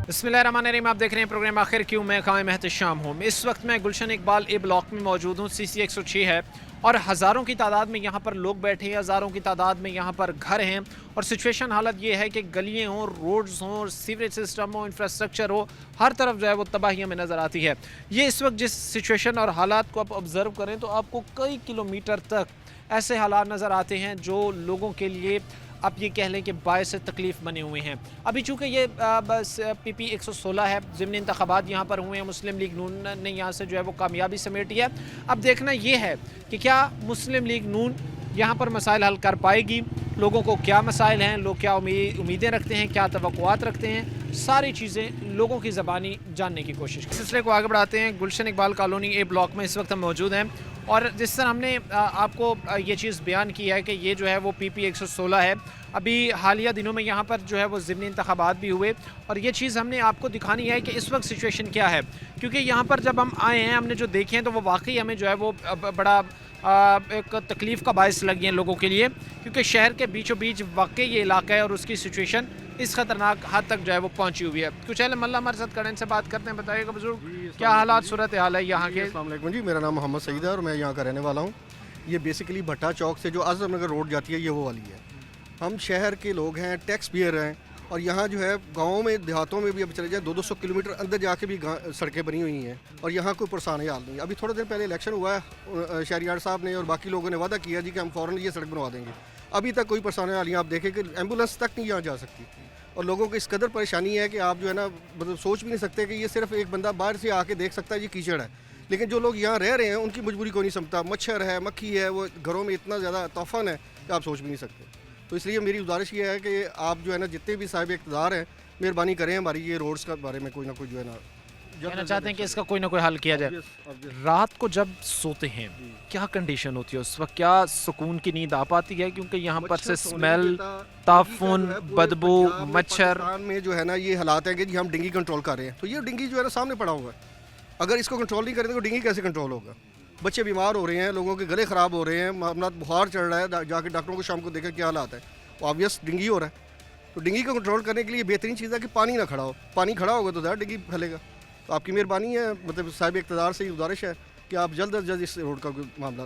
बिस्मिल्लाहिर्रहमानिर्रहीम। आप देख रहे हैं प्रोग्राम आखिर क्यों। मैं कायम एहतशाम हूँ। इस वक्त मैं गुलशन इकबाल ए ब्लॉक में मौजूद हूँ। CC 106 है और हज़ारों की तादाद में यहाँ पर लोग बैठे हैं, हज़ारों की तादाद में यहाँ पर घर हैं और सिचुएशन हालत ये है कि गलियाँ हों, रोड्स हों, सीवरेज सिस्टम हो, इंफ्रास्ट्रक्चर हो, हर तरफ जो है वो तबाही में नज़र आती है। ये इस वक्त जिस सिचुएशन और हालात को आप ऑब्ज़र्व करें तो आपको कई किलोमीटर तक ऐसे हालात नज़र आते हैं जो लोगों के लिए आप ये कह लें कि बायस तकलीफ़ बने हुए हैं। अभी चूँकि ये बस PP 116 है, ज़िमनी इंतख़ाबात यहाँ पर हुए हैं, मुस्लिम लीग नून ने यहाँ से जो है वो कामयाबी समेटी है। अब देखना ये है कि क्या मुस्लिम लीग नून यहाँ पर मसाइल हल कर पाएगी, लोगों को क्या मसाइल हैं, लोग क्या उम्मीदें रखते हैं, क्या तवक्कुआत रखते हैं, सारी चीज़ें लोगों की ज़बानी जानने की कोशिश। इस सिलसिले को आगे बढ़ाते हैं। गुलशन इकबाल कॉलोनी ए ब्लॉक में इस वक्त हम मौजूद हैं और जिस तरह हमने आपको ये चीज़ बयान की है कि ये जो है वो PP 116 है। अभी हालिया दिनों में यहाँ पर जो है वो ज़िमनी इंतख़ाबात भी हुए और ये चीज़ हमने आपको दिखानी है कि इस वक्त सिचुएशन क्या है, क्योंकि यहाँ पर जब हम आए हैं हमने जो देखे हैं तो वो वाकई हमें जो है वो बड़ा एक तकलीफ़ का बायस लगी है लोगों के लिए, क्योंकि शहर के बीचों बीच वाकई ये इलाका है और उसकी सिचुएशन इस ख़तरनाक हद तक जो है वो पहुँची हुई है। कुछ अहले मल्ला हमारे साथ कड़न से बात करते हैं। बताइएगा बुजुर्ग, क्या हालात सूरत हाल है यहाँ के? अस्सलाम वालेकुम जी, मेरा नाम मोहम्मद सईद है और मैं यहाँ का रहने वाला हूँ। ये बेसिकली भट्टा चौक से जो आज़म नगर रोड जाती है ये वो वाली है। हम शहर के लोग हैं, टैक्स पेयर हैं और यहाँ जो है गाँव में देहातों में भी अब चले जाए 200 किलोमीटर अंदर जाके भी सड़कें बनी हुई हैं और यहाँ कोई परेशानी हाल नहीं। अभी थोड़े दिन पहले इलेक्शन हुआ है, शहरियार साहब ने और बाकी लोगों ने वादा किया जी कि हम फ़ौरन ये सड़क बनवा देंगे। अभी तक कोई परेशानी हाल नहीं। आप देखें कि एम्बुलेंस तक नहीं यहाँ जा सकती और लोगों को इस कदर परेशानी है कि आप जो है ना मतलब सोच भी नहीं सकते कि ये सिर्फ एक बंदा बाहर से आके देख सकता है ये कीचड़ है, लेकिन जो लोग यहाँ रह रहे हैं उनकी मजबूरी को नहीं समझता। मच्छर है, मक्खी है, वो घरों में इतना ज़्यादा तूफान है कि आप सोच भी नहीं सकते। तो इसलिए मेरी गुजारिश ये है कि आप जो है ना जितने भी साहिब इक़्तिदार हैं मेहरबानी करें हमारी ये रोड्स का बारे में कोई ना कोई जो है ना कहना चाहते हैं कि इसका कोई ना कोई हल किया जाए। रात को जब सोते हैं क्या कंडीशन होती है उस वक्त, क्या सुकून की नींद आ पाती है? क्योंकि यहाँ पर से स्मेल, ताफुन, बदबू, मच्छर में जो है ना ये हालात है कि जी हम डिंगी कंट्रोल कर रहे हैं, तो ये डिंगी जो है ना सामने पड़ा हुआ है। अगर इसको कंट्रोल नहीं करें तो डिंगी कैसे कंट्रोल होगा? बच्चे बीमार हो रहे हैं, लोगों के गले ख़राब हो रहे हैं, मामला बुखार चढ़ रहा है, जाके डॉक्टरों को शाम को देखें क्या हालात है, तो ऑब्वियस डिंगी हो रहा है। तो डिंगी को कंट्रोल करने के लिए बेहतरीन चीज़ है कि पानी ना खड़ा हो। पानी खड़ा होगा तो ज़्यादा डिंगी फैलेगा। तो आपकी मेहरबानी है, मतलब साहिब इक़्तिदार से गुजारिश है कि आप जल्द अज जल्द इस रोड का कोई मामला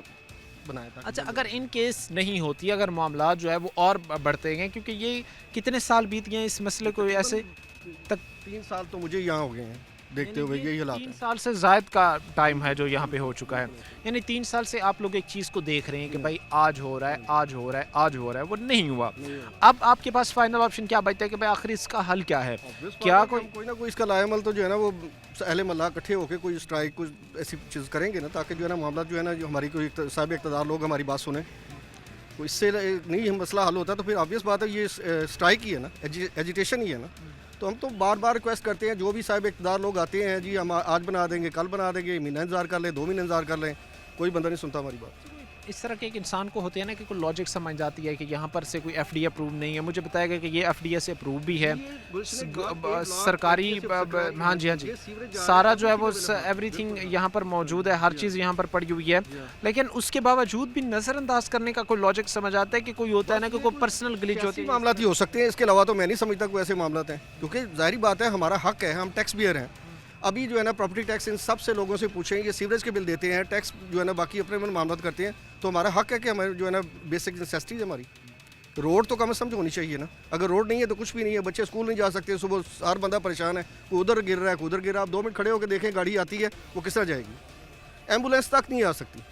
बनाएं। अच्छा, अगर इन केस नहीं होती, अगर मामला जो है वो और बढ़ते हैं, क्योंकि ये कितने साल बीत गए हैं इस मसले को ऐसे तक? 3 साल तो मुझे यहाँ हो गए हैं देखते हुए, यही हालात 3 है। साल से ज़ायद का टाइम है जो यहाँ पे हो चुका है। यानी 3 साल से आप लोग एक चीज़ को देख रहे हैं कि भाई आज हो रहा है, आज हो रहा है, आज हो रहा है, वो नहीं हुआ। अब आपके पास फाइनल ऑप्शन क्या बचता है कि भाई आखिर इसका हल क्या है? क्या कोई ना कोई इसका लाएमल तो जो है ना वो अहले मल्ला इकट्ठे होकर कोई स्ट्राइक कुछ ऐसी चीज़ करेंगे ना, ताकि जो है ना मामला जो है ना जो हमारी कोई साहिब इक़्तिदार लोग हमारी बात सुने। तो इससे नहीं मसला हल होता तो फिर ऑब्वियस बात है ये स्ट्राइक ही है ना, एजिटेशन ही है ना। तो हम तो बार बार रिक्वेस्ट करते हैं, जो भी साहिब इक़्तिदार लोग आते हैं जी हम आज बना देंगे, कल बना देंगे, महीना इंतज़ार कर लें, 2 महीने इंतज़ार कर लें, कोई बंदा नहीं सुनता हमारी बात। इस तरह के एक इंसान को होते हैं ना कि कोई लॉजिक समझ जाती है कि यहाँ पर से कोई FDA अप्रूव नहीं है। मुझे बताया गया कि ये FDA से अप्रूव भी है, सरकारी, हाँ जी, हाँ जी, सारा जो है वो एवरीथिंग यहाँ पर मौजूद है, हर चीज़ यहाँ पर पड़ी हुई है, लेकिन उसके बावजूद भी नज़रअंदाज करने का कोई लॉजिक समझ आता है कि कोई होता है ना कि कोई पर्सनल ग्लिच होती है। मामला हो सकते हैं, इसके अलावा तो मैं नहीं समझता कोई ऐसे मामला हैं, क्योंकि जाहिर बात है हमारा हक है, हम टैक्स पेयर हैं। अभी जो है ना प्रॉपर्टी टैक्स इन सब से लोगों से पूछें, ये सीवरेज के बिल देते हैं, टैक्स जो है ना बाकी अपने मन मामला करते हैं, तो हमारा हक है कि हमारे जो है ना बेसिक नेसेसिटीज़ हमारी रोड तो कम से कम होनी चाहिए ना। अगर रोड नहीं है तो कुछ भी नहीं है, बच्चे स्कूल नहीं जा सकते, सुबह हर बंदा परेशान है, कोई उधर गिर रहा है, कोई उधर गिर रहा है। आप 2 मिनट खड़े होकर देखें गाड़ी आती है वो किस तरह जाएगी? एम्बुलेंस तक नहीं आ सकती।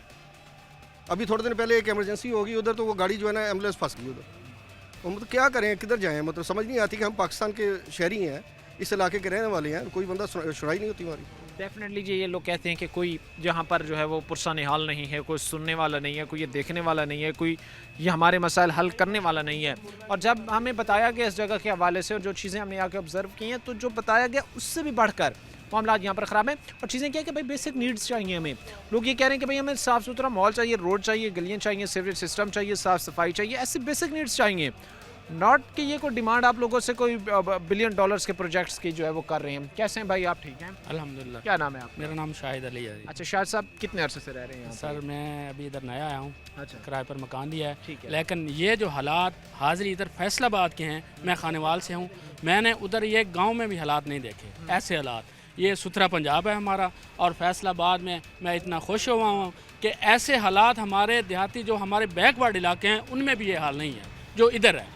अभी थोड़े दिन पहले एक एमरजेंसी होगी उधर, तो वो गाड़ी जो है ना एम्बुलेंस फंस गई उधर। तो मतलब क्या करें, किधर जाएँ? मतलब समझ नहीं आती कि हम पाकिस्तान के शहरी हैं, इस इलाके के रहने वाले हैं, कोई बंदा सुनाई नहीं होती हमारी। डेफिनेटली जी, ये लोग कहते हैं कि कोई जहाँ पर जो है वो पुरसान हाल नहीं है, कोई सुनने वाला नहीं है, कोई ये देखने वाला नहीं है, कोई ये हमारे मसाइल हल करने वाला नहीं है। और जब हमें बताया गया इस जगह के हवाले से और जो चीज़ें हमने आके ऑब्ज़र्व की हैं, तो जो बताया गया उससे भी बढ़कर मामला यहाँ पर ख़राब है। और चीज़ें क्या है कि भाई बेसिक नीड्स चाहिए हमें। लोग ये कह रहे हैं कि भाई हमें साफ़ सुथरा माहौल चाहिए, रोड चाहिए, गलियाँ चाहिए, सीवरेज सिस्टम चाहिए, साफ़ सफाई चाहिए, ऐसी बेसिक नीड्स चाहिए। नॉट कि ये कोई डिमांड आप लोगों से कोई बिलियन डॉलर्स के प्रोजेक्ट्स की जो है वो कर रहे हैं। कैसे हैं भाई, आप ठीक हैं? अल्हम्दुलिल्लाह। क्या नाम है आपका? मेरा नाम शाहिद अली है। अच्छा शाहिद साहब, कितने अरसे से रह रहे हैं यहाँ सर मैं अभी इधर नया आया हूँ, अच्छा किराए पर मकान लिया है। ठीक है। लेकिन ये जो हालात हाजिर इधर फैसलाबाद के हैं, मैं खानेवाल से हूँ, मैंने उधर ये गांव में भी हालात नहीं देखे ऐसे हालात। ये सुथरा पंजाब है हमारा, और फैसलाबाद में मैं इतना खुश हुआ हूँ कि ऐसे हालात हमारे देहाती जो हमारे बैकवर्ड इलाके हैं उनमें भी ये हाल नहीं है जो इधर है।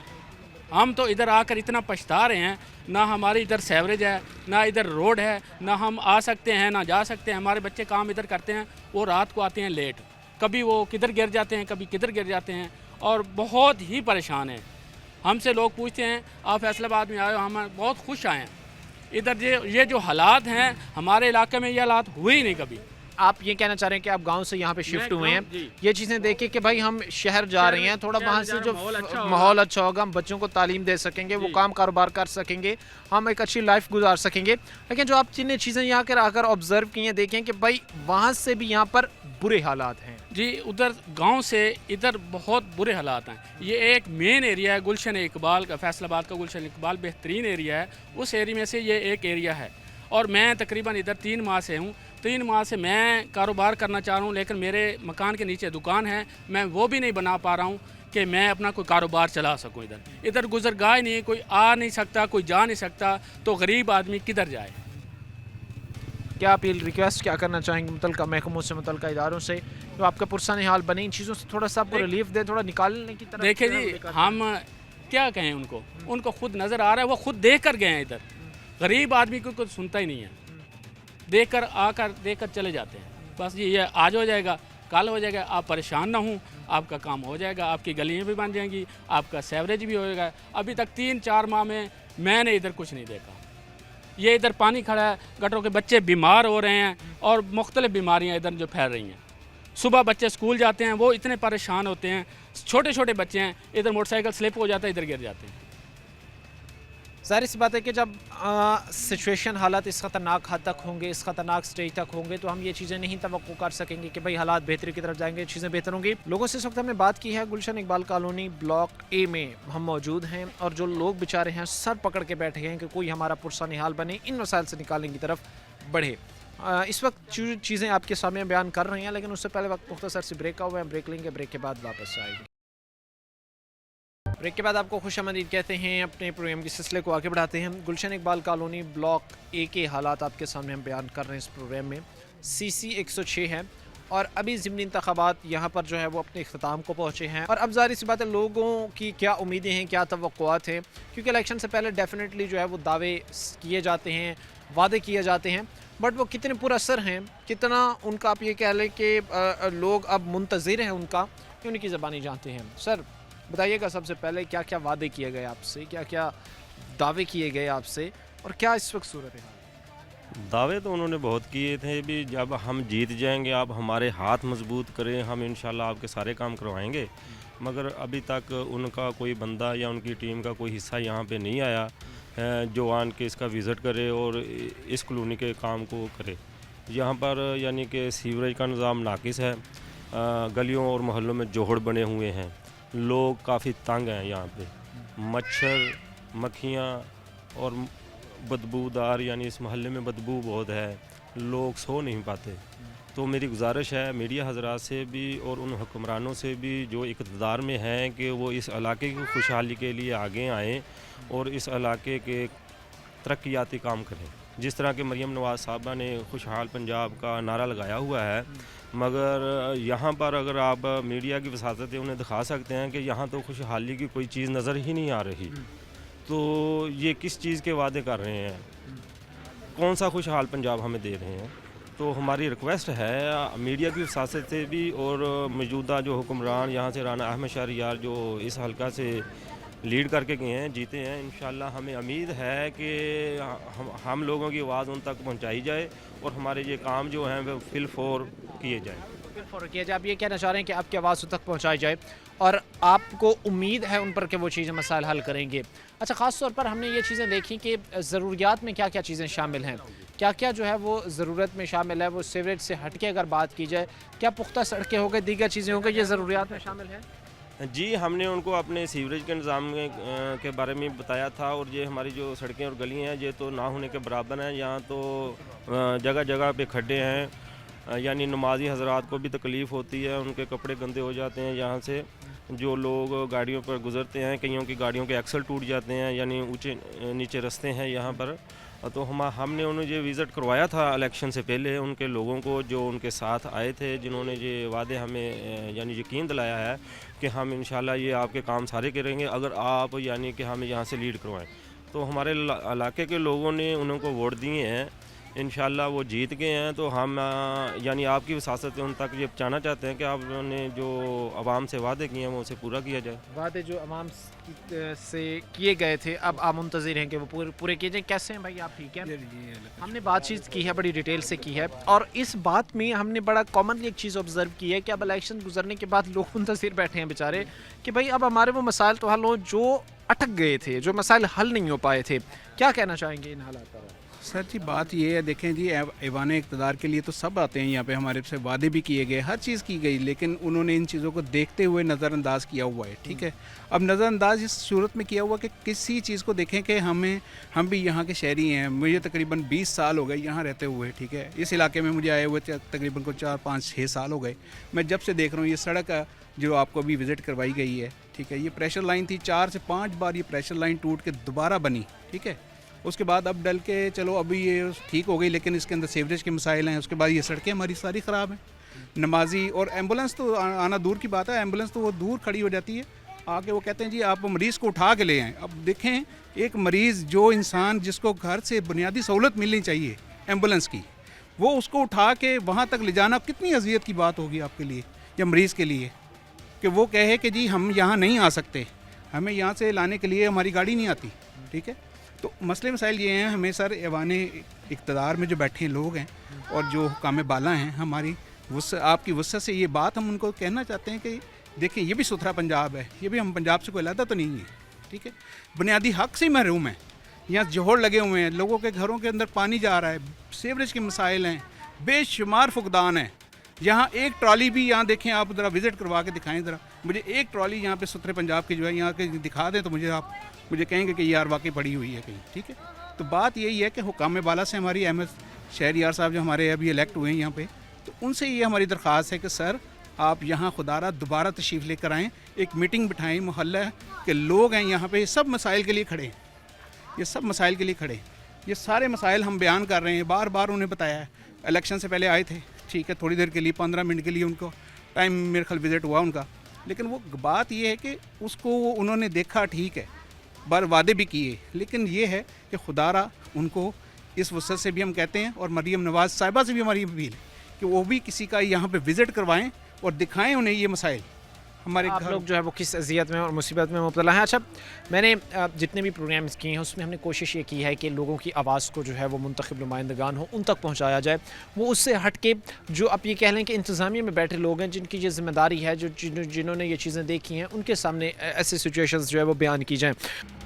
हम तो इधर आकर इतना पछता रहे हैं, ना हमारी इधर सेवरेज है, ना इधर रोड है, ना हम आ सकते हैं ना जा सकते हैं। हमारे बच्चे काम इधर करते हैं, वो रात को आते हैं लेट, कभी वो किधर गिर जाते हैं, कभी किधर गिर जाते हैं, और बहुत ही परेशान हैं। हमसे लोग पूछते हैं आप फैसलाबाद में आए हो, हम बहुत खुश आए हैं। इधर ये जो हालात हैं हमारे इलाके में, ये हालात हुए ही नहीं कभी। आप ये कहना चाह रहे हैं कि आप गांव से यहाँ पे शिफ्ट हुए हैं, जी। ये चीज़ें देख के कि भाई हम शहर जा रहे हैं, थोड़ा वहाँ से जो माहौल अच्छा होगा, हम बच्चों को तालीम दे सकेंगे, वो काम कारोबार कर सकेंगे, हम एक अच्छी लाइफ गुजार सकेंगे। लेकिन जो आप जिन्हें चीज़ें यहाँ कर आकर ऑब्जर्व की हैं, देखें कि भाई वहाँ से भी यहाँ पर बुरे हालात हैं। जी, उधर गांव से इधर बहुत बुरे हालात हैं। ये एक मेन एरिया है गुलशन इकबाल का, फैसलाबाद का गुलशन इकबाल बेहतरीन एरिया है, उस एरिया में से ये एक एरिया है। और मैं तकरीबन इधर 3 माह से हूँ। 3 माह से मैं कारोबार करना चाह रहा हूँ, लेकिन मेरे मकान के नीचे दुकान है, मैं वो भी नहीं बना पा रहा हूँ कि मैं अपना कोई कारोबार चला सकूँ। इधर गुजरगाह ही नहीं, कोई आ नहीं सकता, कोई जा नहीं सकता, तो गरीब आदमी किधर जाए। क्या अपील रिक्वेस्ट क्या करना चाहेंगे मुतल्लिका महकमों से, मुतल्लिका इदारों से, जो आपका पुरसानी हाल बने, इन चीज़ों से थोड़ा सा आपको रिलीफ दे, थोड़ा निकालने की तरफ? देखिए जी, हम क्या कहें उनको खुद नज़र आ रहा है, वो खुद देख कर गए हैं इधर। गरीब आदमी को कुछ सुनता ही नहीं है, देख कर चले जाते हैं। बस ये आज हो जाएगा, कल हो जाएगा, आप परेशान ना हो, आपका काम हो जाएगा, आपकी गलियाँ भी बन जाएंगी, आपका सेवरेज भी हो जाएगा। अभी तक 3-4 माह में मैंने इधर कुछ नहीं देखा। ये इधर पानी खड़ा है, गटरों के बच्चे बीमार हो रहे हैं, और मुख्तलिफ बीमारियाँ इधर जो फैल रही हैं। सुबह बच्चे स्कूल जाते हैं, वो इतने परेशान होते हैं, छोटे छोटे बच्चे हैं, इधर मोटरसाइकिल स्लिप हो जाता है, इधर गिर जाते हैं। ज़ाहिर सी बात है कि जब सिचुएशन हालात इस ख़तरनाक हद तक होंगे, इस ख़तरनाक स्टेज तक होंगे, तो हम ये चीज़ें नहीं तवक्को कर सकेंगे कि भाई हालात बेहतरी की तरफ जाएंगे, चीज़ें बेहतर होंगी। लोगों से इस वक्त हमने बात की है गुलशन इकबाल कॉलोनी ब्लॉक ए में हम मौजूद हैं, और जो लोग बेचारे हैं सर पकड़ के बैठे हैं कि कोई हमारा पुरसानी हाल बने, इन मसाइल से निकालने की तरफ बढ़े। इस वक्त जो चीज़ें आपके सामने बयान कर रहे हैं, लेकिन उससे पहले वक्त मुख्तसर से ब्रेक का हुआ है, ब्रेक लेंगे, ब्रेक के बाद वापस आएंगे। ब्रेक के बाद आपको खुशामदीद कहते हैं, अपने प्रोग्राम के सिलसिले को आगे बढ़ाते हैं। गुलशन इकबाल कॉलोनी ब्लॉक ए के हालात आपके सामने हम बयान कर रहे हैं इस प्रोग्राम में। CC 106 है, और अभी ज़िमनी इंतखाबात यहाँ पर जो है वो अपने इख्तिताम को पहुँचे हैं, और अब ज़ाहिर सी बात है लोगों की क्या उम्मीदें हैं, क्या तवक्कुआत हैं, क्योंकि इलेक्शन से पहले डेफिनेटली जो है वो दावे किए जाते हैं, वादे किए जाते हैं, बट वो कितने पुरअसर हैं, कितना उनका आप ये कह लें कि लोग अब मुंतज़िर हैं उनका, कि उनकी ज़बानी जानते हैं। सर बताइएगा सबसे पहले क्या क्या वादे किए गए आपसे, क्या क्या दावे किए गए आपसे, और क्या इस वक्त सूरत है? दावे तो उन्होंने बहुत किए थे भी, जब हम जीत जाएंगे आप हमारे हाथ मजबूत करें, हम इंशाल्लाह आपके सारे काम करवाएंगे। मगर अभी तक उनका कोई बंदा या उनकी टीम का कोई हिस्सा यहाँ पे नहीं आया जो आन के इसका विज़िट करे और इस कॉलोनी के काम को करे। यहाँ पर यानी कि सीवरेज का निज़ाम नाकिस है, गलियों और मोहल्लों में जोहड़ बने हुए हैं, लोग काफ़ी तंग हैं। यहाँ पे मच्छर, मक्खियाँ और बदबूदार, यानी इस मोहल्ले में बदबू बहुत है, लोग सो नहीं पाते। तो मेरी गुजारिश है मीडिया हजरात से भी और उन हुक्मरानों से भी जो इक़्तिदार में हैं कि वो इस इलाके की खुशहाली के लिए आगे आएँ और इस इलाके के तरक्याती काम करें। जिस तरह के मरियम नवाज़ साहबा ने खुशहाल पंजाब का नारा लगाया हुआ है, मगर यहाँ पर अगर आप मीडिया की वसाततें उन्हें दिखा सकते हैं कि यहाँ तो खुशहाली की कोई चीज़ नज़र ही नहीं आ रही, तो ये किस चीज़ के वादे कर रहे हैं, कौन सा खुशहाल पंजाब हमें दे रहे हैं। तो हमारी रिक्वेस्ट है मीडिया की वसात से भी और मौजूदा जो हुक्मरान यहाँ से राना अहमद शहरियार जो इस हल्का से लीड करके गए हैं, जीते हैं, इंशाल्लाह हमें उम्मीद है कि हम लोगों की आवाज़ उन तक पहुँचाई जाए और हमारे ये काम जो हैं वो फिलफोर किए जाएँ। किया जाए, आप ये कहना चाह रहे हैं कि आपकी आवाज़ तक पहुंचाई जाए और आपको उम्मीद है उन पर कि वो चीज़ें मसाइल हल करेंगे। अच्छा, ख़ास तौर पर हमने ये चीज़ें देखी कि ज़रूरियात में क्या क्या चीज़ें शामिल हैं, क्या क्या जो है वो ज़रूरत में शामिल है। वो सीवरेज से हट के अगर बात की जाए, क्या पुख्ता सड़कें हो गई, दीगर चीज़ें हो गई, ये ज़रूरियात में शामिल है? जी, हमने उनको अपने सीवरेज के निज़ाम के बारे में बताया था, और ये हमारी जो सड़कें और गली हैं ये तो ना होने के बराबर हैं। यहाँ तो जगह जगह पे खड्डे हैं, यानी नमाजी हजरात को भी तकलीफ़ होती है, उनके कपड़े गंदे हो जाते हैं। यहाँ से जो लोग गाड़ियों पर गुज़रते हैं, कईयों की गाड़ियों के एक्सल टूट जाते हैं, यानी ऊँचे नीचे रास्ते हैं यहाँ पर। तो हमने उन्हें ये विज़िट करवाया था इलेक्शन से पहले, उनके लोगों को जो उनके साथ आए थे, जिन्होंने ये वादे हमें यानी यकीन दिलाया है कि हम इंशाल्लाह ये आपके काम सारे करेंगे अगर आप यानी कि हमें यहाँ से लीड करवाएं। तो हमारे इलाके के लोगों ने उनको वोट दिए हैं, इंशाल्लाह वो जीत गए हैं। तो हम यानी आपकी वसासत उन तक ये पहुँचाना चाहते हैं कि आपने जो आवाम से वादे किए हैं वो उसे पूरा किया जाए। वादे जो अवाम से किए गए थे अब आप मुंतज़िर हैं कि वो पूरे किए जाएँ। कैसे हैं भाई, आप ठीक हैं? हमने बातचीत की है, बड़ी डिटेल से की है, और इस बात में हमने बड़ा कॉमनली एक चीज़ ऑब्जर्व की है कि अब इलेक्शन गुजरने के बाद लोग मुंतज़िर बैठे हैं बेचारे कि भाई अब हमारे वो मसाइल तो हल हो जो अटक गए थे, जो मसाइल हल नहीं हो पाए थे। क्या कहना चाहेंगे इन हालात पर? सर जी बात ये है, देखें जी ऐवान इक़्तिदार के लिए तो सब आते हैं यहाँ पे, हमारे से वादे भी किए गए, हर चीज़ की गई, लेकिन उन्होंने इन चीज़ों को देखते हुए नज़रअंदाज किया हुआ है। ठीक है, अब नज़रअंदाज इस सूरत में किया हुआ कि किसी चीज़ को देखें कि हम भी यहाँ के शहरी हैं, मुझे तकरीबन 20 साल हो गए यहाँ रहते हुए। ठीक है, इस इलाके में मुझे आए हुए तकरीबन को 4, 5, 6 साल हो गए। मैं जब से देख रहा हूँ ये सड़क जो आपको अभी विज़िट करवाई गई है, ठीक है, ये प्रेशर लाइन थी, 4 से 5 बार ये प्रेशर लाइन टूट के दोबारा बनी। ठीक है, उसके बाद अब डल के चलो अभी ये ठीक हो गई, लेकिन इसके अंदर सीवरेज के मसाइल हैं। उसके बाद ये सड़कें हमारी सारी ख़राब हैं, नमाजी और एम्बुलेंस तो आना दूर की बात है, एम्बुलेंस तो वो दूर खड़ी हो जाती है, आके वो कहते हैं जी आप मरीज़ को उठा के ले आएँ। अब देखें, एक मरीज़ जो इंसान जिसको घर से बुनियादी सहूलत मिलनी चाहिए एम्बुलेंस की, वो उसको उठा के वहाँ तक ले जाना कितनी अजियत की बात होगी आपके लिए या मरीज़ के लिए, कि वो कहे कि जी हम यहाँ नहीं आ सकते, हमें यहाँ से लाने के लिए हमारी गाड़ी नहीं आती। ठीक है, तो मसले मसाइल ये हैं, हमें सर ऐवान इक़्तिदार में जो बैठे लोग हैं और जो हुकाम बाला हैं, हमारी आपकी वसअत से ये बात हम उनको कहना चाहते हैं कि देखें ये भी सुथरा पंजाब है, ये भी हम पंजाब से कोई अलग तो नहीं है। ठीक है, बुनियादी हक़ से महरूम है, यहाँ जोहड़ लगे हुए हैं, लोगों के घरों के अंदर पानी जा रहा है, सीवरेज के मसाइल हैं, बेशुमार फुकदान है। यहाँ एक ट्रॉली भी, यहाँ देखें आप ज़रा विज़िट करवा के दिखाएं, ज़रा मुझे एक ट्रॉली यहाँ पे सुथरे पंजाब की जो है यहाँ के दिखा दें तो मुझे कहेंगे कि यार वाकई पड़ी हुई है कहीं। ठीक है, तो बात यही है कि हुकाम बाला से हमारी अहमद शहरियार साहब जो हमारे अभी इलेक्ट हुए हैं यहाँ पे, तो उनसे ये हमारी दरख्वास्त है कि सर आप यहाँ खुदारा दोबारा तशरीफ़ लेकर आएँ, एक मीटिंग बिठाएँ, मोहल्ला के लोग हैं यहाँ पे, सब मसाइल के लिए खड़े हैं, ये सब मसाइल के लिए खड़े हैं, ये सारे मसाइल हम बयान कर रहे हैं, बार बार उन्हें बताया है। इलेक्शन से पहले आए थे, ठीक है, थोड़ी देर के लिए 15 मिनट के लिए उनको टाइम मेरे ख्याल विज़िट हुआ उनका, लेकिन वो बात ये है कि उसको उन्होंने देखा, ठीक है, बार वादे भी किए, लेकिन ये है कि खुदारा उनको इस वसत से भी हम कहते हैं, और मरीम नवाज़ साहिबा से भी हमारी अपील है कि वो भी किसी का यहाँ पे विज़िट करवाएं और दिखाएं उन्हें ये मसाइल हमारे आप लोग जो है वो किस अजियत में और मुसीबत में मुब्तला हैं। अच्छा, मैंने जितने भी प्रोग्राम्स किए हैं उसमें हमने कोशिश ये की है कि लोगों की आवाज़ को जो है वो मुंतखब नुमाइंदगान हो उन तक पहुँचाया जाए, वो उससे हट के जो आप ये कह लें कि इंतज़ामिया में बैठे लोग हैं जिनकी ये जिम्मेदारी है, जो जिन्होंने ये चीज़ें देखी हैं, उनके सामने ऐसे सिचुएशंस जो है वो बयान की जाएँ।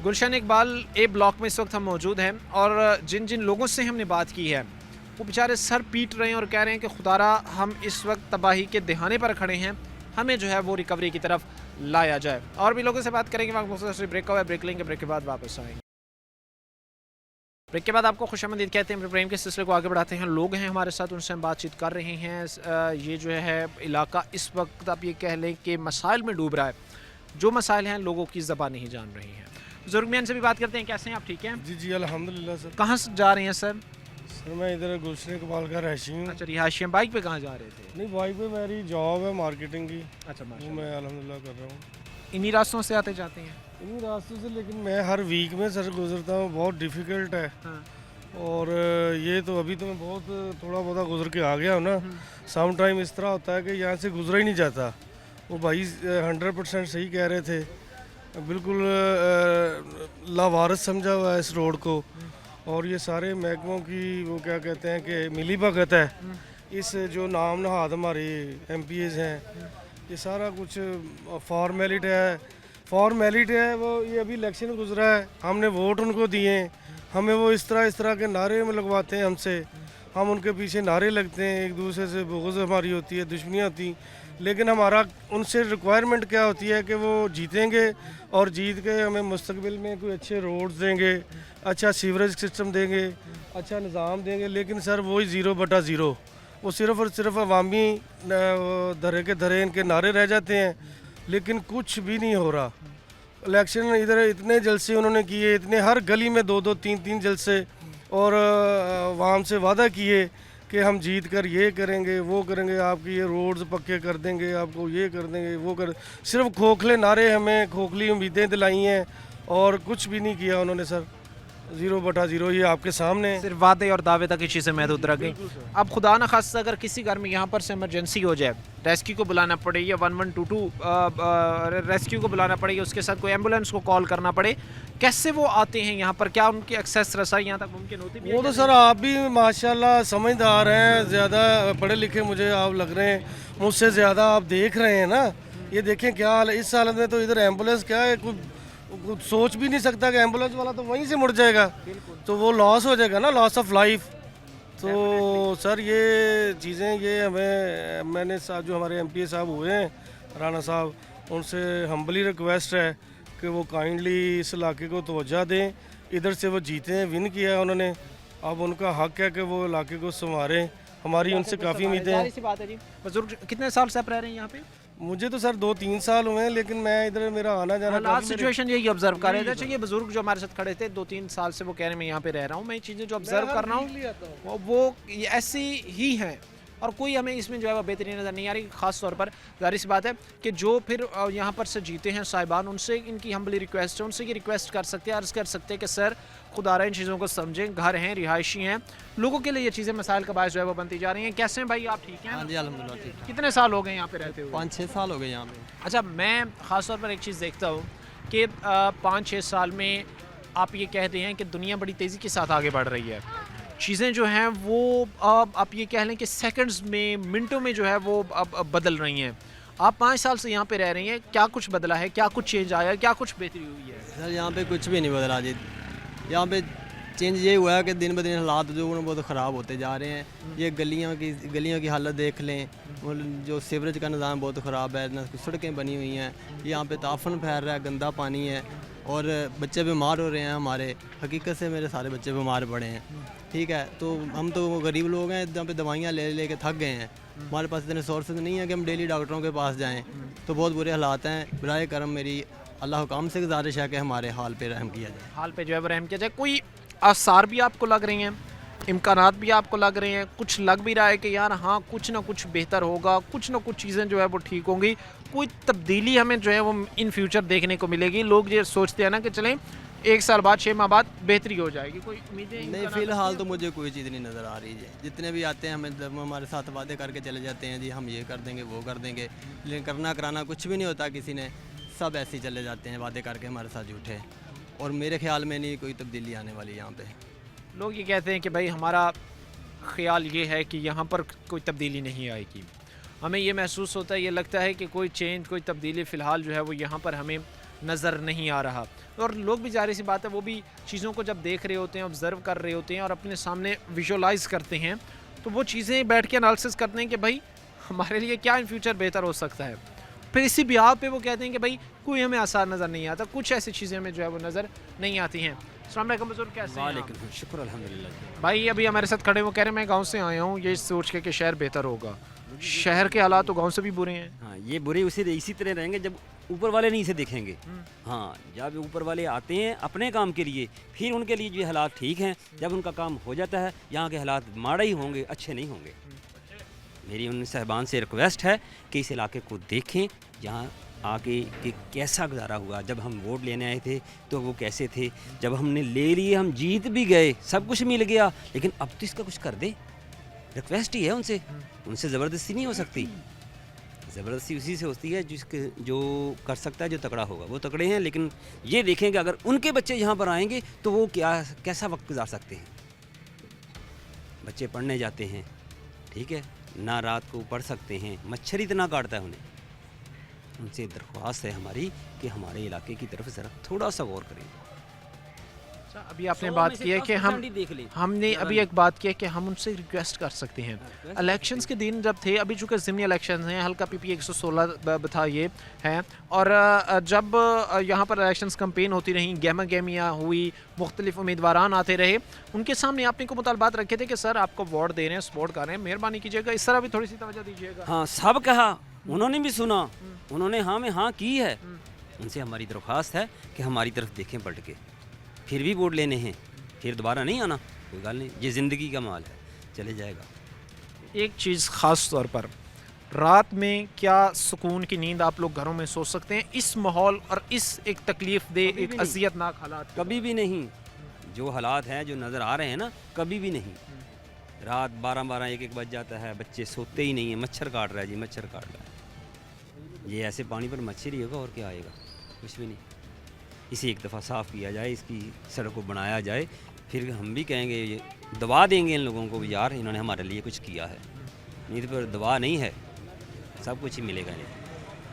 गुलशन इकबाल ए ब्लॉक में इस वक्त हम मौजूद हैं, और जिन जिन लोगों से हमने बात की है वो बेचारे सर पीट रहे हैं और कह रहे हैं कि खुदारा हम इस वक्त तबाही के दहाने पर खड़े हैं, हमें जो है वो रिकवरी की तरफ लाया जाए। और भी लोगों से बात करेंगे, वहाँ मुख्तसर ब्रेक हुआ है, ब्रेक लेंगे, ब्रेक के बाद वापस आएंगे। ब्रेक के बाद आपको खुशामदीद कहते हैं, प्रेम के सिलसिले को आगे बढ़ाते हैं। लोग हैं हमारे साथ, उनसे हम बातचीत कर रहे हैं। ये जो है इलाका इस वक्त आप ये कह लें कि मसाइल में डूब रहा है, जो मसाइल हैं लोगों की ज़बान नहीं जान रही हैं। बुजुर्ग मियां से भी बात करते हैं, कैसे हैं आप, ठीक हैं? जी जी अल्हम्दुलिल्लाह सर। कहाँ से जा रहे हैं सर? सर मैं इधर गुलशन इकबाल का रहायशी हूँ। अच्छा, रिहायशी। बाइक पे कहाँ जा रहे थे? नहीं, बाइक पे मेरी जॉब है मार्केटिंग की। अच्छा, वो मैं अल्हम्दुलिल्लाह कर रहा हूँ। इन्हीं रास्तों से आते जाते हैं? इन्हीं रास्तों से, लेकिन मैं हर वीक में सर गुजरता हूँ, बहुत डिफ़िकल्ट है। हाँ। और ये तो अभी तो मैं बहुत थोड़ा बहुत गुजर के आ गया हूँ ना। सम टाइम इस तरह होता है कि यहाँ से गुजरा ही नहीं जाता। वो भाई 100% सही कह रहे थे, बिल्कुल लावारिस समझा हुआ है इस रोड को, और ये सारे महकमों की वो क्या कहते हैं कि मिली भगत है। इस जो नाम नहाद हमारे MPs हैं, ये सारा कुछ फॉर्मेलिटी है। वो ये अभी इलेक्शन गुजरा है, हमने वोट उनको दिए, हमें वो इस तरह के नारे में लगवाते हैं हमसे, हम उनके पीछे नारे लगते हैं, एक दूसरे से बुग़्ज़ हमारी होती है, दुश्मनियाँ होती। लेकिन हमारा उनसे रिक्वायरमेंट क्या होती है कि वो जीतेंगे और जीत के हमें मुस्तकबिल में कोई अच्छे रोड्स देंगे, अच्छा सीवरेज सिस्टम देंगे, अच्छा निज़ाम देंगे। लेकिन सर वही 0/0, वो सिर्फ़ और सिर्फ अवामी धरे के धरे इनके नारे रह जाते हैं, लेकिन कुछ भी नहीं हो रहा। इलेक्शन इधर इतने जलसे उन्होंने किए, इतने हर गली में 2-2 3-3 जलसे, और अवाम से वादा किए कि हम जीत कर ये करेंगे वो करेंगे, आपकी ये रोड्स पक्के कर देंगे, आपको ये कर देंगे वो कर, सिर्फ खोखले नारे, हमें खोखली उम्मीदें दिलाई हैं और कुछ भी नहीं किया उन्होंने सर। 0/0 ये आपके सामने है। सिर्फ वादे और दावे तक ही चीज़ें महदूद रह गई। अब खुदा न खास्ता अगर किसी घर में यहाँ पर से इमरजेंसी हो जाए, रेस्क्यू को बुलाना पड़े या 1122 रेस्क्यू को बुलाना पड़े या उसके साथ कोई एम्बुलेंस को कॉल करना पड़े, कैसे वो आते हैं यहाँ पर? क्या उनकी एक्सेस रसाई यहाँ तक मुमकिन होती है? वो तो सर आप भी माशाल्लाह समझदार हैं, ज़्यादा पढ़े लिखे मुझे आप लग रहे हैं, मुझसे ज़्यादा आप देख रहे हैं ना। ये देखें क्या हाल है इस हालत में, तो इधर एम्बुलेंस क्या है, कुछ सोच भी नहीं सकता कि एम्बुलेंस वाला तो वहीं से मुड़ जाएगा, तो वो लॉस हो जाएगा ना, लॉस ऑफ लाइफ। तो सर ये चीज़ें ये हमें, मैंने साहब जो हमारे MP साहब हुए हैं राणा साहब, उनसे हम्बली रिक्वेस्ट है कि वो काइंडली इस इलाके को तवज्जो दें। इधर से वो जीते हैं, विन किया है उन्होंने, अब उनका हक है कि वो इलाके को संवारें। हमारी उनसे काफ़ी उम्मीदें हैं। सी बात है जी। बुजुर्ग कितने साल से आप रह रहे हैं यहाँ पे? मुझे तो सर 2-3 साल हुए हैं, लेकिन मैं इधर मेरा आना जाना लास्ट सिचुएशन यही ऑब्जर्व कर रहे थे। अच्छा, ये बुजुर्ग जो हमारे साथ खड़े थे 2-3 साल से, वो कह रहे हैं मैं यहाँ पे रह रहा हूँ, मैं चीज़ें जो ऑब्जर्व कर रहा हूँ वो ऐसी ही हैं और कोई हमें इसमें जो है वो बेहतरी नज़र नहीं आ रही। ख़ास तौर पर जाहिर सी बात है कि जो फिर यहाँ पर से जीते हैं साहिबान, उनसे इनकी हम्बली रिक्वेस्ट है, उनसे ये रिक्वेस्ट कर सकते हैं, अर्ज़ कर सकते हैं कि सर खुदा रहा इन चीज़ों को समझें, घर हैं, रिहायशी हैं, लोगों के लिए ये चीज़ें मसाइल का बायस जो है वो बनती जा रही हैं। कैसे हैं भाई, आप ठीक हैं? हाँ जी अल्हम्दुलिल्लाह ठीक है। कितने साल हो गए यहाँ पे रहते हुए? 5-6 साल हो गए यहाँ पे। अच्छा, मैं ख़ास तौर पर एक चीज़ देखता हूँ कि 5-6 साल में आप ये कहते हैं कि दुनिया बड़ी तेज़ी के साथ आगे बढ़ रही है, चीज़ें जो हैं वो आप ये कह लें कि सेकंड्स में, मिनटों में जो है वो अब बदल रही हैं। आप 5 साल से यहाँ पे रह रही हैं, क्या कुछ बदला है, क्या कुछ चेंज आया है, क्या कुछ बेहतरी हुई है? सर यहाँ पे कुछ भी नहीं बदला जी। यहाँ पे चेंज ये हुआ है कि दिन ब दिन हालात जो हैं बहुत ख़राब होते जा रहे हैं। ये गलियों की हालत देख लें, जो सीवरेज का निज़ाम बहुत ख़राब है, ना सड़कें बनी हुई हैं, यहाँ पे ताफन फैल रहा है, गंदा पानी है और बच्चे बीमार हो रहे हैं हमारे। हकीकत से मेरे सारे बच्चे बीमार पड़े हैं, ठीक है। तो हम तो गरीब लोग हैं, जहाँ पे दवाइयाँ ले के थक गए हैं, हमारे पास इतने सोर्सेज नहीं है कि हम डेली डॉक्टरों के पास जाएँ। तो बहुत बुरे हालात हैं। बराए करम मेरी अल्लाह हुकाम से गुजारिश है कि हमारे हाल पे रहम किया जाए। हाल पे जो है वो रहम किया जाए। कोई आसार भी आपको लग रही हैं, इम्कानात भी आपको लग रहे हैं, कुछ लग भी रहा है कि यार हाँ कुछ ना कुछ बेहतर होगा, कुछ ना कुछ चीज़ें जो है वो ठीक होंगी, कोई तब्दीली हमें जो है वो इन फ्यूचर देखने को मिलेगी? लोग ये सोचते हैं ना कि चलें 1 साल बाद 6 माह बाद बेहतरी हो जाएगी, कोई उम्मीदें नहीं, फ़िलहाल तो मुझे कोई चीज़ नहीं नज़र आ रही है। जितने भी आते हैं हमें हमारे साथ वादे करके चले जाते हैं जी, हम ये कर देंगे वो कर देंगे, लेकिन करना कराना कुछ भी नहीं होता किसी ने। सब ऐसे ही चले जाते हैं वादे करके हमारे साथ झूठे, और मेरे ख्याल में नहीं कोई तब्दीली आने वाली यहाँ पे। लोग ये कहते हैं कि भाई हमारा ख्याल ये है कि यहाँ पर कोई तब्दीली नहीं आएगी, हमें ये महसूस होता है, ये लगता है कि कोई चेंज, कोई तब्दीली फ़िलहाल जो है वो यहाँ पर हमें नज़र नहीं आ रहा। और लोग भी जाहिर सी बात है वो भी चीज़ों को जब देख रहे होते हैं, ऑब्ज़र्व कर रहे होते हैं और अपने सामने विजुअलाइज़ करते हैं, तो वो चीज़ें बैठ के एनालिसिस करते हैं कि भाई हमारे लिए क्या इन फ्यूचर बेहतर हो सकता है। फिर इसी ब्याह पे वो कहते हैं कि भाई कोई हमें आसार नज़र नहीं आता, कुछ ऐसी चीज़ें हमें जो है वो नज़र नहीं आती हैं। अस्सलाम वालेकुम बुजुर्ग, कैसे हैं आप? शुक्र अल्हम्दुलिल्लाह। भाई अभी हमारे साथ खड़े वो कह रहे हैं मैं गांव से आया हूँ ये सोच के कि शहर बेहतर होगा। शहर के हालात तो गांव से भी बुरे हैं। हाँ, ये बुरे इसी तरह रहेंगे जब ऊपर वाले नहीं इसे देखेंगे। हाँ, जब ऊपर वाले आते हैं अपने काम के लिए, फिर उनके लिए जो हालात ठीक हैं, जब उनका काम हो जाता है यहाँ के हालात माड़े ही होंगे, अच्छे नहीं होंगे। मेरी उन साहबान से रिक्वेस्ट है कि इस इलाके को देखें, जहाँ आके कि कैसा गुजारा हुआ। जब हम वोट लेने आए थे तो वो कैसे थे, जब हमने ले लिए हम जीत भी गए, सब कुछ मिल गया, लेकिन अब तो इसका कुछ कर दे। रिक्वेस्ट ही है उनसे ज़बरदस्ती नहीं हो सकती। ज़बरदस्ती उसी से होती है जो कर सकता है, जो तगड़ा होगा। वो तगड़े हैं, लेकिन ये देखें कि अगर उनके बच्चे यहाँ पर आएंगे तो वो कैसा वक्त गुजार सकते हैं। बच्चे पढ़ने जाते हैं, ठीक है, ना रात को पढ़ सकते हैं, मच्छर इतना काटता है उन्हें। उनसे दरख्वास्त है हमारी कि हमारे इलाके की तरफ ज़रा थोड़ा सा गौर करें। अभी आपने बात की है कि हम देख ले हमने अभी एक बात की है कि हम उनसे रिक्वेस्ट कर सकते हैं। इलेक्शंस के दिन जब थे, अभी चूँकि ज़िमनी इलेक्शन हैं, हल्का पीपी 116 था ये है, और जब यहाँ पर इलेक्शंस कैंपेन होती रहीं, गहमा गहमियाँ हुई, मुख्तलिफ उम्मीदवारान आते रहे, उनके सामने आपने को मुतालबात रखे थे कि सर आपको वोट दे रहे हैं, सपोर्ट कर रहे हैं, मेहरबानी कीजिएगा, इस तरह भी थोड़ी सी तवज्जो दीजिएगा। हाँ सब कहा, उन्होंने भी सुना, उन्होंने हाँ में हाँ की है। उनसे हमारी दरख्वास्त है कि हमारी तरफ देखें पलट के, फिर भी वोट लेने हैं, फिर दोबारा नहीं आना, कोई गल नहीं, ये ज़िंदगी का माल है, चले जाएगा। एक चीज़ ख़ास तौर पर, रात में क्या सुकून की नींद आप लोग घरों में सो सकते हैं इस माहौल और इस एक तकलीफ दे, एक अजियतनाक हालात? कभी भी नहीं, जो हालात हैं जो नज़र आ रहे हैं ना, कभी भी नहीं। रात 12-12 1-1 बज जाता है, बच्चे सोते ही नहीं हैं, मच्छर काट रहा है जी, मच्छर काट रहा है। ये ऐसे पानी पर मच्छर ही होगा और क्या आएगा, कुछ भी नहीं। इसे एक दफ़ा साफ़ किया जाए, इसकी सड़क को बनाया जाए, फिर हम भी कहेंगे, ये दवा देंगे इन लोगों को भी, यार इन्होंने हमारे लिए कुछ किया है। नहीं तो फिर दवा नहीं है, सब कुछ ही मिलेगा नहीं,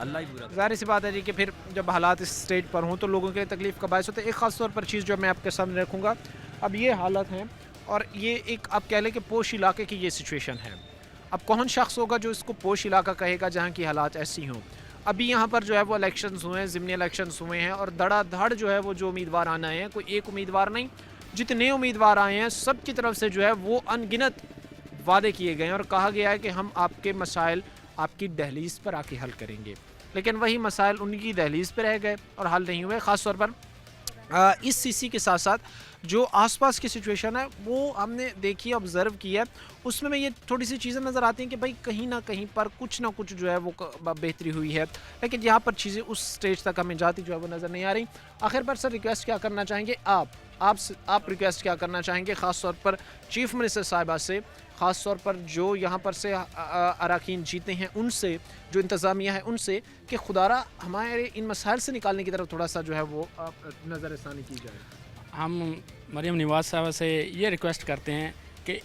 अल्लाह ही पूरा। ज़ाहिर सी बात है जी कि फिर जब हालात इस स्टेज पर हों तो लोगों के लिए तकलीफ़ का बायस होता है। एक ख़ास तौर पर चीज़ जो मैं आपके सामने रखूँगा, अब ये हालत है और ये एक आप कह लें कि पोश इलाके की ये सिचुएशन है। अब कौन शख्स होगा जो इसको पोश इलाका कहेगा जहाँ की हालात ऐसी हों? अभी यहाँ पर जो है वो इलेक्शंस हुए हैं, ज़िमनी इलेक्शंस हुए हैं, और धड़ाधड़ जो है वो जो उम्मीदवार आना है, कोई एक उम्मीदवार नहीं, जितने उम्मीदवार आए हैं सब की तरफ से जो है वो अनगिनत वादे किए गए हैं और कहा गया है कि हम आपके मसाइल आपकी दहलीज पर आके हल करेंगे, लेकिन वही मसाइल उनकी दहलीज पर रह गए और हल नहीं हुए। ख़ास तौर पर इस सीसी के साथ साथ जो आसपास की सिचुएशन है वो हमने देखी, ऑब्ज़र्व किया, उसमें ये थोड़ी सी चीज़ें नज़र आती हैं कि भाई कहीं ना कहीं पर कुछ ना कुछ जो है वो बेहतरी हुई है, लेकिन यहाँ पर चीज़ें उस स्टेज तक हमें जाती जो है वो नज़र नहीं आ रही। आखिर पर सर रिक्वेस्ट क्या करना चाहेंगे आप रिक्वेस्ट क्या करना चाहेंगे ख़ास तौर पर चीफ मिनिस्टर साहिबा से, ख़ास तौर पर जो यहाँ पर से अरकान जीते हैं उनसे, जो इंतज़ामिया है उनसे, कि खुदारा हमारे इन मसाइल से निकालने की तरफ थोड़ा सा जो है वो नज़र षानी की जाए? हम मरीम नवाज़ साहब से ये रिक्वेस्ट करते हैं कि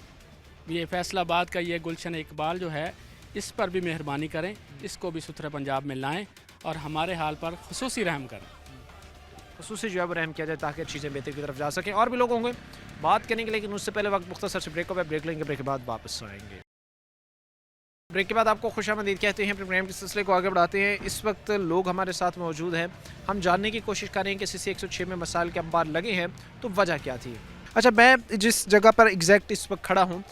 ये फैसलाबाद का ये गुलशन इकबाल जो है, इस पर भी मेहरबानी करें, इसको भी सुथरा पंजाब में लाएं और हमारे हाल पर खुसूसी रहम करें, खसूसी जो है वो रहम किया जाए ताकि चीज़ें बेहतर की तरफ जा सकें। और भी लोग होंगे बात करने के, लेकिन उससे पहले वक्त मुख्तसर से ब्रेक हो, ब्रेक लेंगे, ब्रेक के बाद वापस आएंगे। ब्रेक के बाद आपको खुशामदीद कहते हैं, प्रोग्राम के सिलसिले को आगे बढ़ाते हैं। इस वक्त लोग हमारे साथ मौजूद हैं, हम जानने की कोशिश कर रहे हैं कि CC 106 में मसाइल के अंबार लगे हैं तो वजह क्या थी। अच्छा, मैं जिस जगह पर एग्जैक्ट इस वक्त खड़ा हूँ,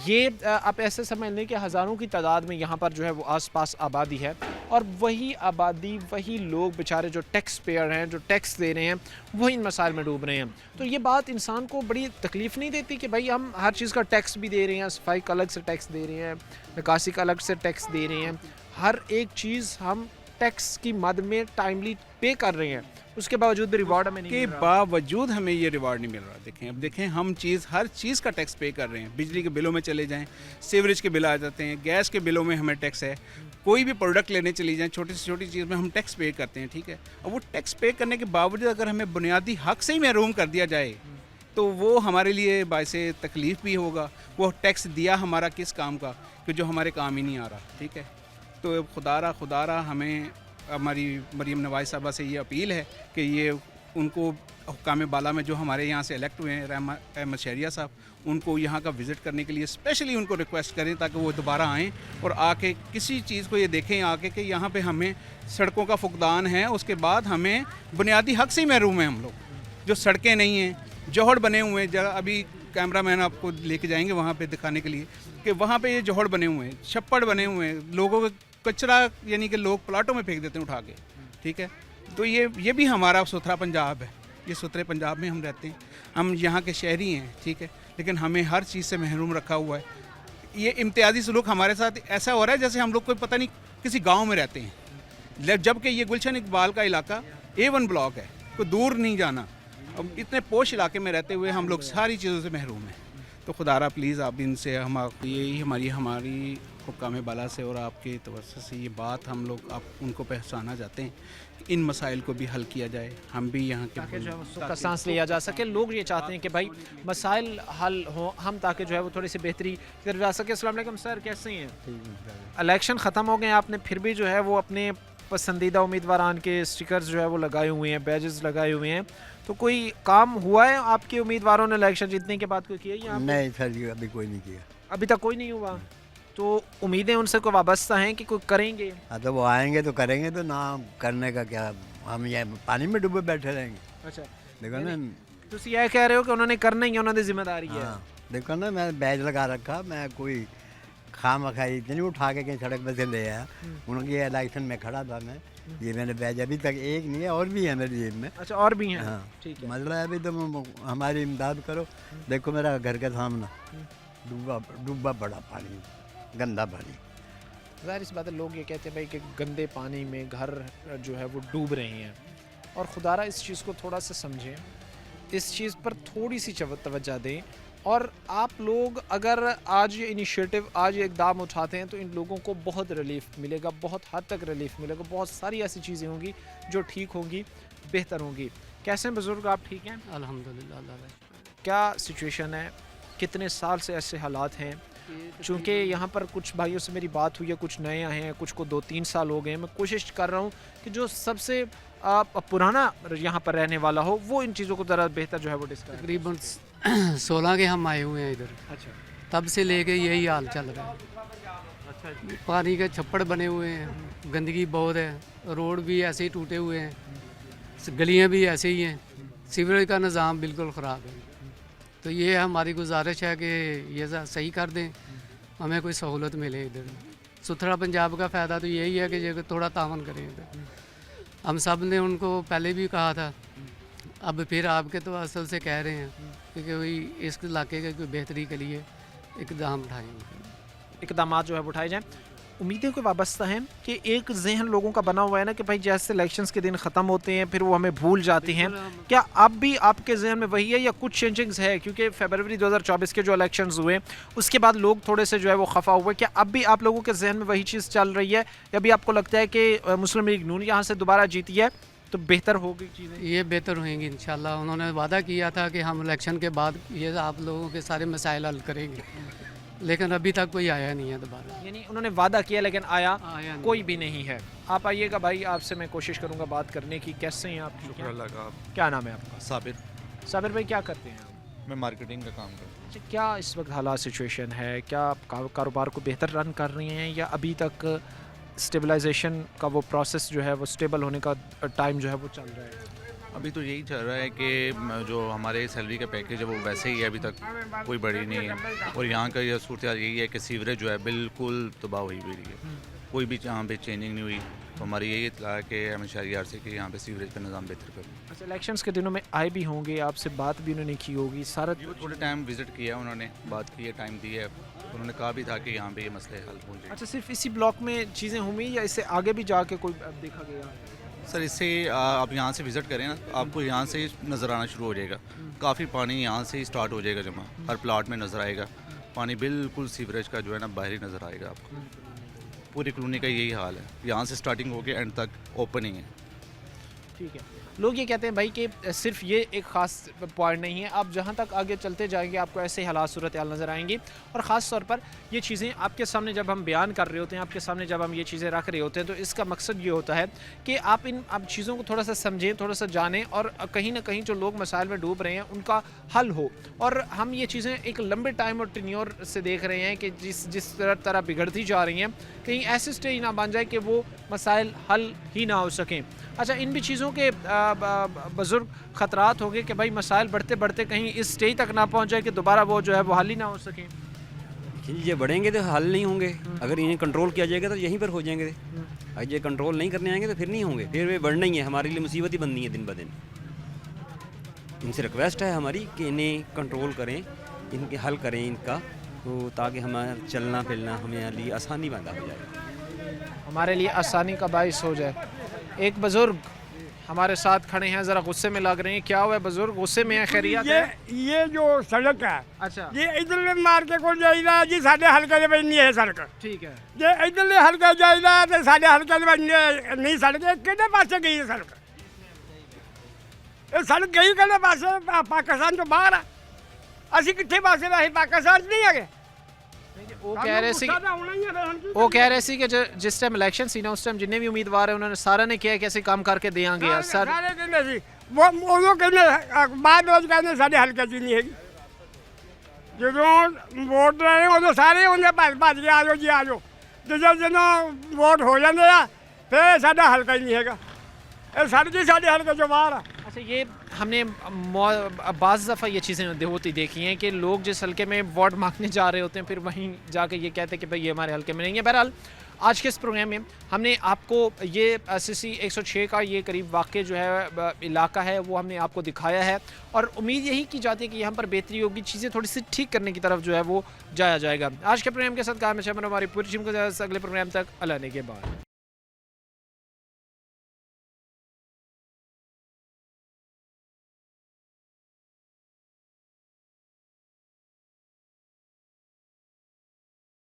ये आप ऐसे समझ लें कि हज़ारों की तादाद में यहाँ पर जो है वो आसपास आबादी है, और वही आबादी, वही लोग बेचारे जो टैक्स पेयर हैं, जो टैक्स दे रहे हैं, वही इन मसाइल में डूब रहे हैं। तो ये बात इंसान को बड़ी तकलीफ़ नहीं देती कि भाई हम हर चीज़ का टैक्स भी दे रहे हैं, सफाई का अलग से टैक्स दे रहे हैं, निकासी का अलग से टैक्स दे रहे हैं, हर एक चीज़ हम टैक्स की मद में टाइमली पे कर रहे हैं, उसके बावजूद भी रिवॉर्ड हमें नहीं मिल रहा। बावजूद हमें ये रिवॉर्ड नहीं मिल रहा। देखें, अब देखें, हम हर चीज़ का टैक्स पे कर रहे हैं। बिजली के बिलों में चले जाएं, सीवरेज के बिल आ जाते हैं, गैस के बिलों में हमें टैक्स है, कोई भी प्रोडक्ट लेने चली जाएं, छोटी से छोटी चीज़ में हम टैक्स पे करते हैं, ठीक है। अब वो टैक्स पे करने के बावजूद अगर हमें बुनियादी हक से ही महरूम कर दिया जाए तो वो हमारे लिए बायस तकलीफ़ भी होगा। वो टैक्स दिया हमारा किस काम का, कि जो हमारे काम ही नहीं आ रहा, ठीक है। तो खुदारा हमें, हमारी मरीम नवाज़ साहबा से ये अपील है कि ये उनको हुक्काम बाला में जो हमारे यहाँ से इलेक्ट हुए हैं, अहमद शहरिया साहब, उनको यहाँ का विज़िट करने के लिए स्पेशली उनको रिक्वेस्ट करें ताकि वो दोबारा आएँ और आके किसी चीज़ को ये देखें आके कि यहाँ पे हमें सड़कों का फुकदान है, उसके बाद हमें बुनियादी हक से ही महरूम हैं हम लोग। जो सड़कें नहीं हैं, जोहड़ बने हुए हैं जगह, अभी कैमरा मैन आपको लेके जाएंगे वहाँ पे दिखाने के लिए कि वहाँ पे ये जोहड़ बने हुए हैं, छप्पड़ बने हुए हैं, लोगों का कचरा यानी कि लोग प्लाटों में फेंक देते हैं उठा के, ठीक है। तो ये भी हमारा सुथरा पंजाब है, ये सुथरे पंजाब में हम रहते हैं, हम यहाँ के शहरी हैं, ठीक है, लेकिन हमें हर चीज़ से महरूम रखा हुआ है। ये इम्तियाज़ी सलूक हमारे साथ ऐसा हो रहा है जैसे हम लोग कोई पता नहीं किसी गाँव में रहते हैं, जबकि ये गुलशन इकबाल का इलाका A1 ब्लॉक है, कोई दूर नहीं जाना। अब इतने पोश इलाके में रहते हुए हम लोग सारी चीज़ों से महरूम हैं। तो खुदारा प्लीज़ आप इनसे, हम यही हमारी हुक्काम बाला से और आपके तवज्जो से ये बात हम लोग आप उनको पहचाना चाहते हैं कि इन मसाइल को भी हल किया जाए, हम भी यहाँ के ताकि जो है वो सुख का सांस लिया जा सके। लोग ये चाहते हैं कि भाई मसाइल हल हो, हम ताकि जो है वो थोड़ी सी बेहतरी की तरफ जा सके। अस्सलाम वालेकुम सर, कैसे हैं? इलेक्शन ख़त्म हो गए, आपने फिर भी जो है वो अपने पसंदीदा उम्मीदवारान के स्टिकर्स जो है वो लगाए हुए हैं, बैजेस लगाए हुए हैं, तो कोई काम हुआ है आपके उम्मीदवारों ने इलेक्शन जीतने के बाद कोई किया है यहाँ पे? नहीं सर जी, अभी कोई नहीं किया। अभी तक कोई नहीं हुआ, तो उम्मीदें उनसे कोई वाबस्ता हैं कि कोई करेंगे? हाँ तो वो आएंगे तो करेंगे, तो ना करने का क्या, हम ये पानी में डूबे बैठे रहेंगे। अच्छा, देखो ना, ਤੁਸੀਂ ਇਹ ਕਹਿ ਰਹੇ ਹੋ ਕਿ ਉਹਨਾਂ ਨੇ ਕਰਨਾ ਹੀ ਹੈ, ਉਹਨਾਂ ਦੀ ਜ਼ਿੰਮੇਵਾਰੀ है। हाँ देखो ना, मैं बैज लगा रखा, मैं कोई खाम खाई इतनी उठा के कहीं सड़क पर से ले आया। उनके इलेक्शन में खड़ा था मैं, ये मैंने बैज अभी तक एक नहीं है, और भी है मेरी जेब में। अच्छा, और भी हैं? हाँ ठीक है। मतलब अभी तो हमारी इमदाद करो। देखो मेरा घर के सामने डूबा डूबा पड़ा पानी, गंदा पानी। ज़ाहिर इस बात है, लोग ये कहते हैं भाई कि गंदे पानी में घर जो है वो डूब रहे हैं, और खुदारा इस चीज़ को थोड़ा सा समझें, इस चीज़ पर थोड़ी सी तवज्जो दें, और आप लोग अगर आज ये इनिशिएटिव, आज ये इकदाम उठाते हैं तो इन लोगों को बहुत रिलीफ मिलेगा, बहुत हद तक रिलीफ मिलेगा, बहुत सारी ऐसी चीज़ें होंगी जो ठीक होंगी, बेहतर होंगी। कैसे हैं बुज़ुर्ग, आप ठीक हैं? अल्हम्दुलिल्लाह अल्लाह का। क्या सिचुएशन है, कितने साल से ऐसे हालात हैं? चूँकि यहाँ पर कुछ भाइयों से मेरी बात हुई है, कुछ नए आए हैं, कुछ को 2-3 साल हो गए हैं, मैं कोशिश कर रहा हूँ कि जो सबसे पुराना यहाँ पर रहने वाला हो वो इन चीज़ों को ज़रा बेहतर जो है वो डिस्कस। तकरीबन 16 के हम आए हुए हैं इधर, अच्छा, तब से लेके यही हाल चल रहा है। अच्छा, पानी के छप्पड़ बने हुए हैं, गंदगी बहुत है, रोड भी ऐसे ही टूटे हुए हैं, गलियां भी ऐसे ही हैं, सीवरेज का निज़ाम बिल्कुल ख़राब है। तो ये हमारी गुजारिश है कि ये सही कर दें, हमें कोई सहूलत मिले इधर। सुथरा पंजाब का फ़ायदा तो यही है कि ये थोड़ा तावन करें इधर। हम सब ने उनको पहले भी कहा था, अब फिर आपके तो असल से कह रहे हैं कि कोई इस इलाके के कोई बेहतरी के लिए इकदाम उठाएंगे। इकदाम जो है वो उठाए जाएँ। उम्मीदें को वाबस्ता हैं कि एक जहन लोगों का बना हुआ है ना कि भाई जैसे इलेक्शंस के दिन ख़त्म होते हैं फिर वो हमें भूल जाते हैं, क्या अब भी आपके जहन में वही है या कुछ चेंजिंग्स है? क्योंकि फरवरी 2024 के जो इलेक्शंस हुए उसके बाद लोग थोड़े से जो है वो खफा हुए, क्या अब भी आप लोगों के जहन में वही चीज़ चल रही है, या भी आपको लगता है कि मुस्लिम लीग नून यहाँ से दोबारा जीती है तो बेहतर होगी चीज़ें? ये बेहतर होंगी इंशाल्लाह। उन्होंने वादा किया था कि हम इलेक्शन के बाद ये आप लोगों के सारे मसाइल हल करेंगे, लेकिन अभी तक कोई आया नहीं है दोबारा। यानी उन्होंने वादा किया लेकिन आया नहीं। कोई भी नहीं है। आप आइएगा भाई, आपसे मैं कोशिश करूंगा बात करने की। कैसे हैं आप? ठीक हैं? क्या नाम है आपका? साबिर। साबिर भाई क्या करते हैं आप? मैं मार्केटिंग का काम करता हूँ। अच्छा, क्या इस वक्त हालात सिचुएशन है, क्या आप कारोबार को बेहतर रन कर रही हैं या अभी तक स्टेबलाइजेशन का वो प्रोसेस जो है वो स्टेबल होने का टाइम जो है वो चल रहा है? अभी तो यही चल रहा है कि जो हमारे सैलरी का पैकेज है वो वैसे ही है, अभी तक कोई बढ़ी नहीं है। और यहाँ का ये सूरत यही है कि सीवरेज जो है बिल्कुल तबाह हुई हुई है, कोई भी यहाँ पे चेंजिंग नहीं हुई। तो हमारी यही इतला है कि हमें शहरियार से कि यहाँ पे सीवरेज का निज़ाम बेहतर करें। अच्छा, इलेक्शंस के दिनों में आए भी होंगे, आपसे बात भी उन्होंने की होगी सारा? थोड़े टाइम विज़िट किया उन्होंने, बात की है, टाइम दी है, उन्होंने कहा भी था कि यहाँ पे ये मसले हल हो जाए। अच्छा, सिर्फ इसी ब्लॉक में चीज़ें हुई या इससे आगे भी जाके कोई देखा गया? सर इससे आप यहाँ से विज़िट करें ना, आपको यहाँ से ही नज़र आना शुरू हो जाएगा। काफ़ी पानी यहाँ से ही स्टार्ट हो जाएगा जमा, हर प्लाट में नज़र आएगा पानी, बिल्कुल सीवरेज का जो है ना बाहर ही नज़र आएगा आपको। पूरी कॉलोनी का यही हाल है, यहाँ से स्टार्टिंग होकर एंड तक ओपन ही है। ठीक है, लोग ये कहते हैं भाई कि सिर्फ ये एक ख़ास पॉइंट नहीं है, आप जहाँ तक आगे चलते जाएंगे आपको ऐसे हालात सूरत हाल नज़र आएंगी। और ख़ास तौर पर ये चीज़ें आपके सामने जब हम बयान कर रहे होते हैं, आपके सामने जब हम ये चीज़ें रख रहे होते हैं, तो इसका मकसद ये होता है कि आप इन चीज़ों को थोड़ा सा समझें, थोड़ा सा जानें, और कहीं ना कहीं जो लोग मसाइल में डूब रहे हैं उनका हल हो। और हम ये चीज़ें एक लंबे टाइम और टेन्योर से देख रहे हैं कि जिस तरह बिगड़ती जा रही हैं, कहीं ऐसे स्टेज ना बन जाए कि वो मसाइल हल ही ना हो सकें। अच्छा, इन भी चीज़ों के बुज़ुर्ग ख़तरात होंगे कि भाई मसाइल बढ़ते बढ़ते कहीं इस स्टेज तक ना पहुंच जाए कि दोबारा वो जो है वो हल ही ना हो सके? ये बढ़ेंगे तो हल नहीं होंगे, अगर इन्हें कंट्रोल किया जाएगा तो यहीं पर हो जाएंगे। अगर ये कंट्रोल नहीं करने आएंगे तो फिर नहीं होंगे, फिर वे बढ़ना ही है, हमारे लिए मुसीबत ही बननी है दिन ब दिन। इनसे रिक्वेस्ट है हमारी कि इन्हें कंट्रोल करें, इनके हल करें इनका, तो ताकि हमारा चलना फिरना हमें लिए आसानी पैदा हो जाए, हमारे लिए आसानी का बाइस हो जाए। एक बुज़ुर्ग हमारे साथ खड़े हैं, ज़रा गुस्से में लग रहे हैं। क्या हुआ है बुज़ुर्ग, गुस्से में है? खैरियत है? ये जो सड़क है, अच्छा, ये इधरले मार्के को जाइदा जी, साडे हल्के दे विच नहीं है सड़क। ठीक है, जे इधरले हल्के जाइदा ते साडे हल्के दे विच नहीं सड़क। किहड़े पासे गई है सड़क? ये सड़क गई किहड़े पासे? पाकिस्तान तो बाहर है, असीं कित्थे पासे? वैसे पाकिस्तान च नहीं है। वो कह रहे सी वो कह रहे सी कि जिस टाइम इलेक्शन सी ना उस टाइम जिन्ने भी उम्मीदवार है उन्होंने सारा ने किया कि ऐसे काम करके देंगे सर ਸਾਰੇ ਕਹਿੰਦੇ ਸੀ ਉਹ ਕਹਿੰਦੇ ਬਾਅਦ ਵਿੱਚ ਕਹਿੰਦੇ ਸਾਡੇ ਹਲਕੇ 'ਚ ਨਹੀਂ ਹੈਗੀ ਜਦੋਂ ਵੋਟ ਲੈਣੇ ਉਦੋਂ ਸਾਰੇ ਉਹਨੇ ਭੱਜ ਕੇ ਆ ਜਾਓ ਜਦੋਂ ਵੋਟ ਹੋ ਜਾਂਦੇ ਆ ਫਿਰ ਸਾਡਾ ਹਲਕਾ ਹੀ ਨਹੀਂ ਹੈਗਾ ਇਹ ਸਾਡੇ ਹਲਕੇ 'ਚੋਂ ਬਾਹਰ ਆ अच्छा ये हमने बाज़ दफ़ा ये चीज़ें होती देखी हैं कि लोग जिस हल्के में वोट मांगने जा रहे होते हैं फिर वहीं जाके ये कहते हैं कि भाई ये हमारे हल्के में नहीं है। बहरहाल आज के इस प्रोग्राम में हमने आपको ये CC 106 का ये करीब वाक़ जो है इलाका है वो हमने आपको दिखाया है और उम्मीद यही की जाती है कि यहाँ पर बेहतरी होगी, चीज़ें थोड़ी सी ठीक करने की तरफ जो है वो जाया जाएगा। आज के प्रोग्राम के साथ काम हमारी पूरी टीम को अगले प्रोग्राम तक अल्लाह ने के बाद।